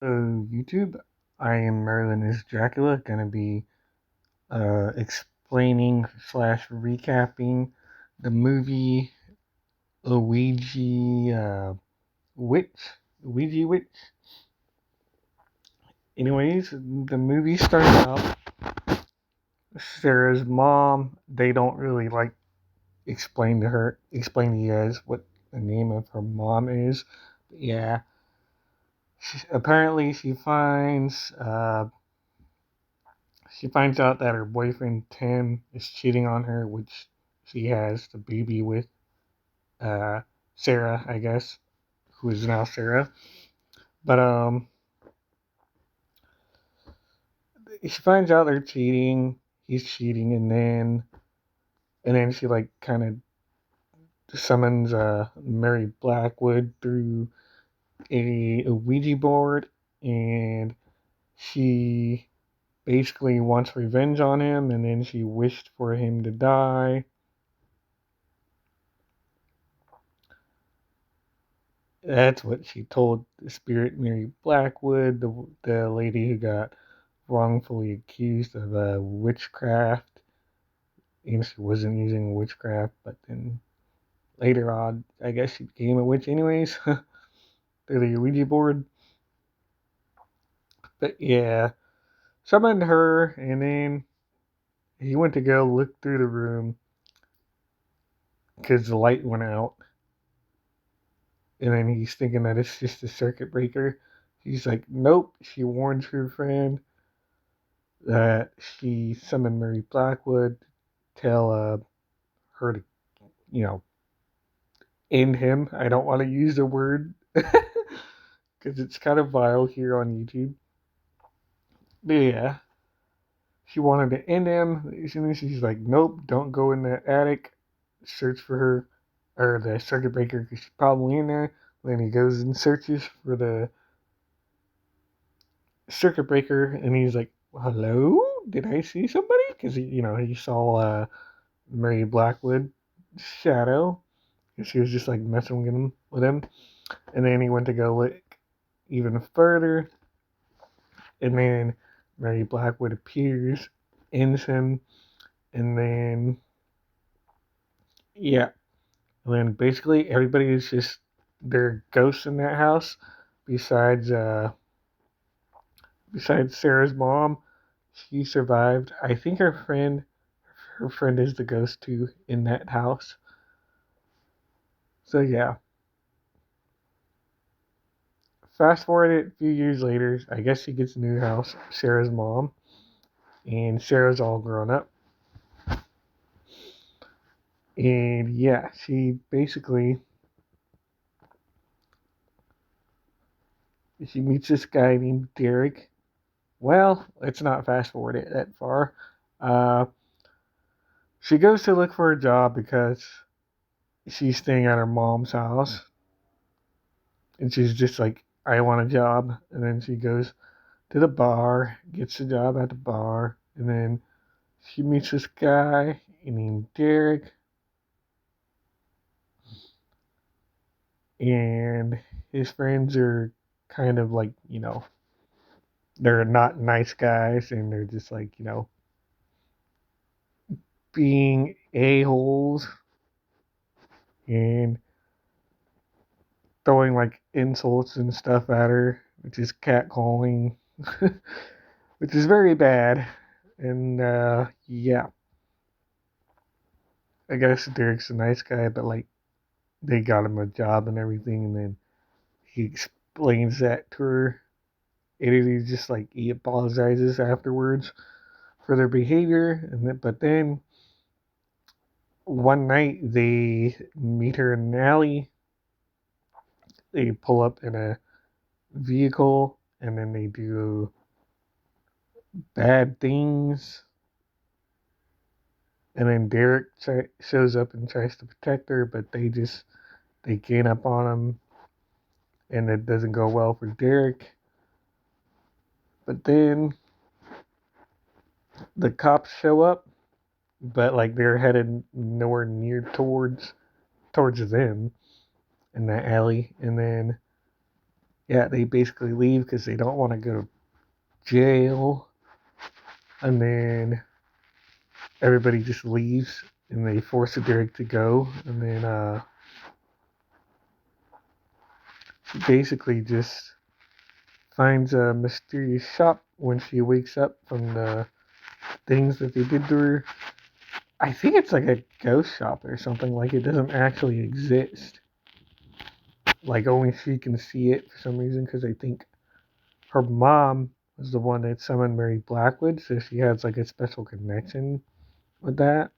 So YouTube, I am Merlin as Dracula, gonna be explaining slash recapping the movie Ouija Witch. Ouija Witch. Anyways, the movie starts out. Sarah's mom. They don't really explain to you guys what the name of her mom is. But yeah, apparently she finds out that her boyfriend Tim is cheating on her, which she has the baby with uh, Sarah, I guess, who is now Sarah. But she finds out they're cheating. He's cheating, and then she kind of summons Mary Blackwood through a Ouija board, and she basically wants revenge on him, and then she wished for him to die. That's what she told the spirit Mary Blackwood, the lady who got wrongfully accused of witchcraft. And she wasn't using witchcraft, but then later on, I guess she became a witch anyways through the Ouija board. But yeah, summoned her, and then he went to go look through the room because the light went out. And then he's thinking that it's just a circuit breaker. He's like, nope. She warns her friend that she summoned Mary Blackwood to tell her to, you know, end him. I don't want to use the word because it's kind of vile here on YouTube. But yeah, she wanted to end him. And she's like, nope, don't go in that attic. Search for her, or the circuit breaker, because she's probably in there. Then he goes and searches for the circuit breaker, and he's like, hello? Did I see somebody? Because he saw Mary Blackwood shadow. And she was just like messing with him. And then he went to go look even further. And then Mary Blackwood appears, ends him. And then, yeah. And then basically everybody is just, they're ghosts in that house. Besides Sarah's mom, she survived. I think her friend is the ghost too in that house. So yeah. Fast forward it a few years later, I guess she gets a new house, Sarah's mom, and Sarah's all grown up. And yeah, she meets this guy named Derek. Well, let's not fast forward it that far. Uh, she goes to look for a job because she's staying at her mom's house, and she's just like, I want a job. And then she goes to the bar, gets a job at the bar, and then she meets this guy named Derek, and his friends are kind of like, they're not nice guys, and they're just like, being a-holes and throwing like insults and stuff at her, which is catcalling, which is very bad. And yeah, I guess Derek's a nice guy, but like they got him a job and everything, and then he explains that to her. And he's just like, he apologizes afterwards for their behavior, but then one night they meet her in an alley. They pull up in a vehicle, and then they do bad things. And then Derek shows up and tries to protect her, but they gain up on him, and it doesn't go well for Derek. But then the cops show up, but like they're headed nowhere near towards them in that alley. And then yeah, they basically leave because they don't want to go to jail. And then everybody just leaves and they force Derek to go. And then she basically just finds a mysterious shop when she wakes up from the things that they did to her. I think it's like a ghost shop or something. Like it doesn't actually exist. Like only she can see it for some reason because I think her mom was the one that summoned Mary Blackwood, so she has like a special connection with that.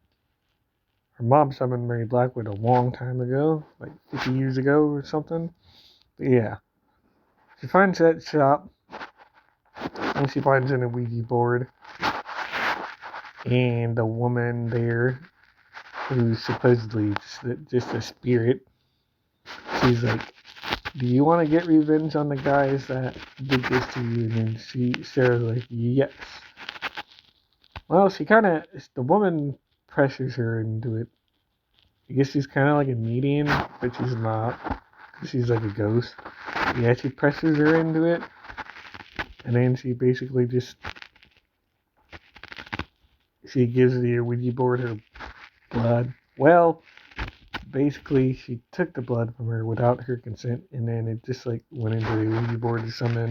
Her mom summoned Mary Blackwood a long time ago, like 50 years ago or something. But yeah, she finds that shop and she finds in a Ouija board and a woman there who's supposedly just a spirit. She's like, "Do you want to get revenge on the guys that did this to you?" And then Sarah's like, "Yes." Well, the woman pressures her into it. I guess she's kind of like a medium, but she's not. Because she's like a ghost. Yeah, she pressures her into it. And then she basically she gives the Ouija board her blood. Well, basically, she took the blood from her without her consent. And then it just like went into the Ouija board to summon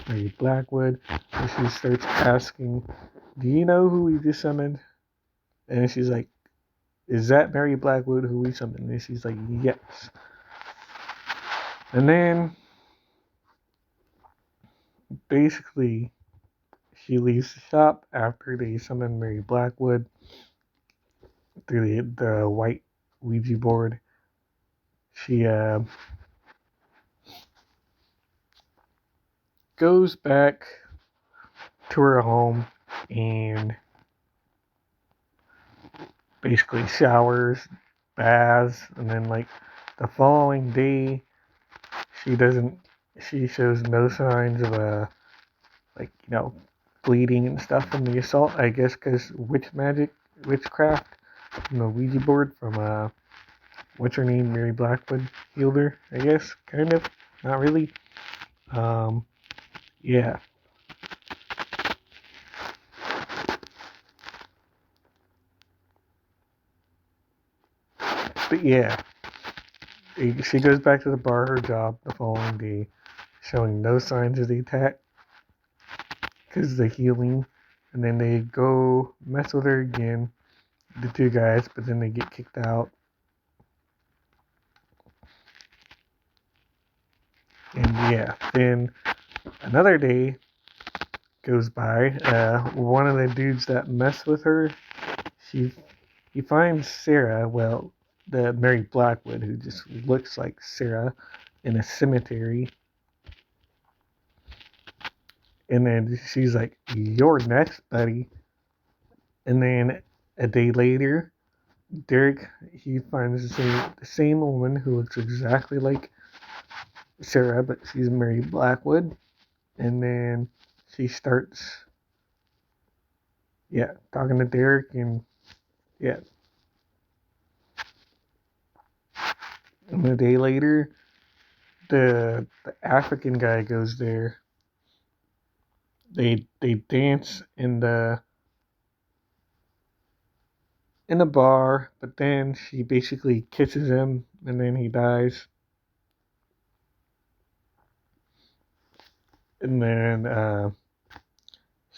Mary Blackwood. And she starts asking, "Do you know who we just summoned?" And she's like, "Is that Mary Blackwood who we summoned?" And she's like, "Yes." And then basically she leaves the shop after they summon Mary Blackwood through the white Ouija board. She goes back to her home and basically showers, baths, and then like the following day she doesn't she shows no signs of like bleeding and stuff from the assault. I guess because witchcraft from the Ouija board from what's her name, Mary Blackwood healed her. I guess kind of, not really. Um, yeah, but yeah, she goes back to the bar, her job the following day, showing no signs of the attack because of the healing. And then they go mess with her again, the two guys, but then they get kicked out. And yeah, then another day goes by. One of the dudes that mess with her, she he finds Sarah. Well, the Mary Blackwood, who just looks like Sarah, in a cemetery. And then she's like, "You're next, buddy." And then a day later, Derek he finds the same woman who looks exactly like Sarah, but she's Mary Blackwood. And then she starts, yeah, talking to Derek, and yeah. And a day later, the African guy goes there. They dance in the bar, but then she basically kisses him, and then he dies. And then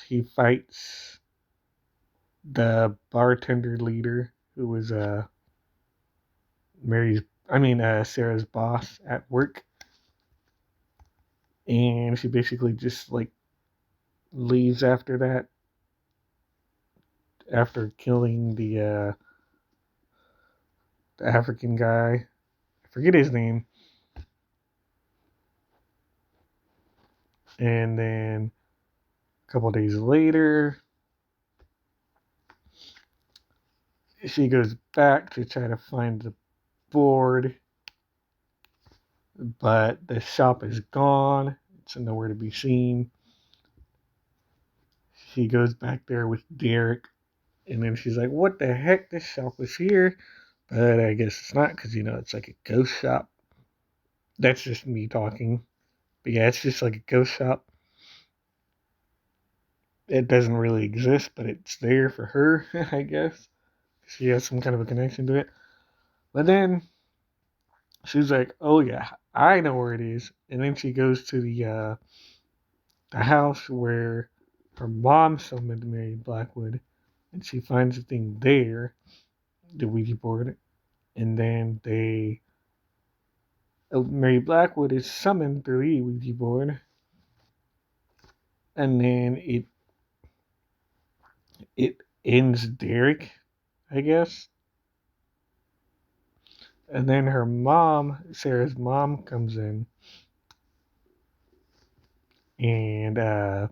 she fights the bartender leader, who was Sarah's boss at work, and she basically just like leaves after that, after killing the African guy. I forget his name. And then a couple days later, she goes back to try to find the board, but the shop is gone. It's nowhere to be seen. She goes back there with Derek, and then she's like, "What the heck? This shop was here." But I guess it's not because, it's like a ghost shop. That's just me talking. But yeah, it's just like a ghost shop. It doesn't really exist, but it's there for her, I guess. She has some kind of a connection to it. But then she's like, "Oh yeah, I know where it is." And then she goes to the house where her mom summoned Mary Blackwood, and she finds the thing there, the Ouija board. And then Mary Blackwood is summoned through the Ouija board, and then it ends Derek, I guess. And then her mom, Sarah's mom, comes in, and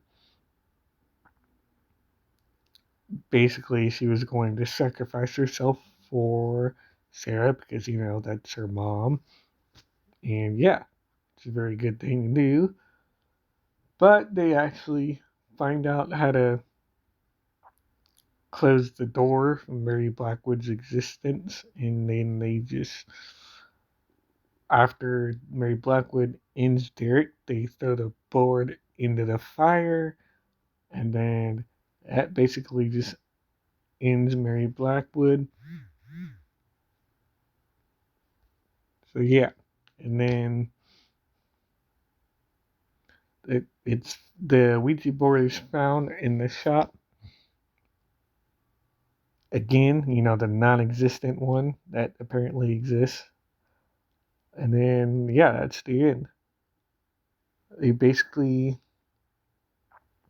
basically she was going to sacrifice herself for Sarah because that's her mom, and yeah, it's a very good thing to do. But they actually find out how to close the door from Mary Blackwood's existence, and then they just, after Mary Blackwood ends Derek, they throw the board into the fire, and then that basically just ends Mary Blackwood. So yeah, and then it's the Ouija board is found in the shop again. The non-existent one that apparently exists, and then yeah, that's the end. They basically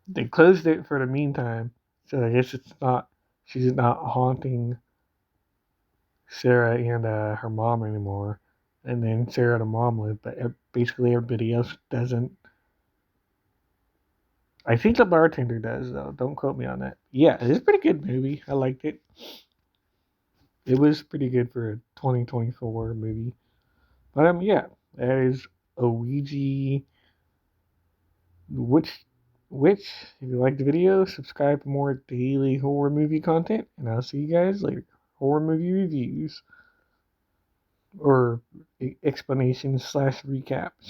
they closed it for the meantime, so I guess she's not haunting Sarah and her mom anymore. And then Sarah and the mom live, but basically everybody else doesn't. I think the bartender does, though. Don't quote me on that. Yeah, it's a pretty good movie. I liked it. It was pretty good for a 2024 movie. But yeah, that is Oujia Witch. If you liked the video, subscribe for more daily horror movie content, and I'll see you guys later. Horror movie reviews or explanations / recaps.